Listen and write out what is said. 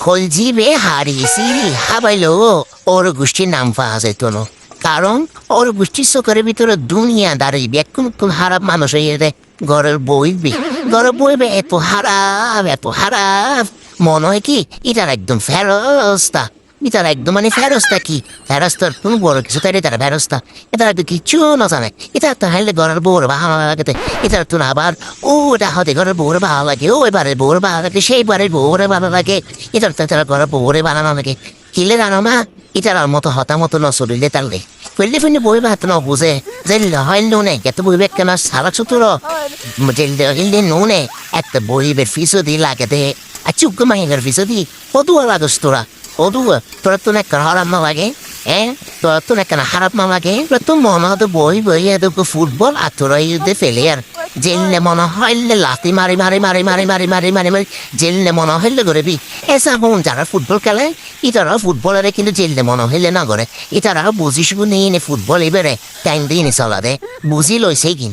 খলজিবে হারিয়েছিল হাবাইলো ওর গোষ্ঠীর নাম পাওয়া যেত না, কারণ ওর গোষ্ঠীর চোখের ভিতরে দুনিয়া দাঁড়িয়ে কোন কোন খারাপ মানুষ হয়ে রে ঘরের বইবে এত খারাপ মনে হয় কি এটার একদম ফেরস্তা। এটার একদম মানে ফেরস্তা কি ফেরস্তার কোন বড় কিছু তাই তারা ফেরস্তা, এটা একটু কিচ্ছু না জানে। এটা তো হাইলে ঘরের বউর ভালো লাগে, এটা তো আবার ওটা হতে ঘরের বউর ভালো লাগে, ও এবারে বউর ভালো লাগে, সেইবারের বউর ভালো লাগে, এটার তো তারা ঘরের বউরে বানানো লাগে। কিলে জানো না এটার মতো হতা মতো নচলিলে তারলে ফেললে ফেললে বই ভাত ন বুঝে জেল হয় নুনে এত বইবে কেন সারা চতুর জেল নুনে একটা বইবের ফিসও দি লাগে দে আর চুপ মাহিনের ফিসও দি কদুয়া লাগস তোরা তো না খারাপ না লাগে, হ্যাঁ তোরা তো না কেন খারাপ না লাগে, তো মনে হতো বই এদিকে ফুটবল আর তোরা ইউদে ফেলে আর জেলনে মনে হইলে লাথি মারি জেলনে মনে হইলে করে বি এসা হন যারা ফুটবল খেলে ইতারা ফুটবলারে কিন্তু জেলনে মনে হইলে না করে, ইতারা বুঝি শুধু নিয়ে ফুটবল এবারে টাইম দিয়ে চলা দে বুঝি লইছে কিন।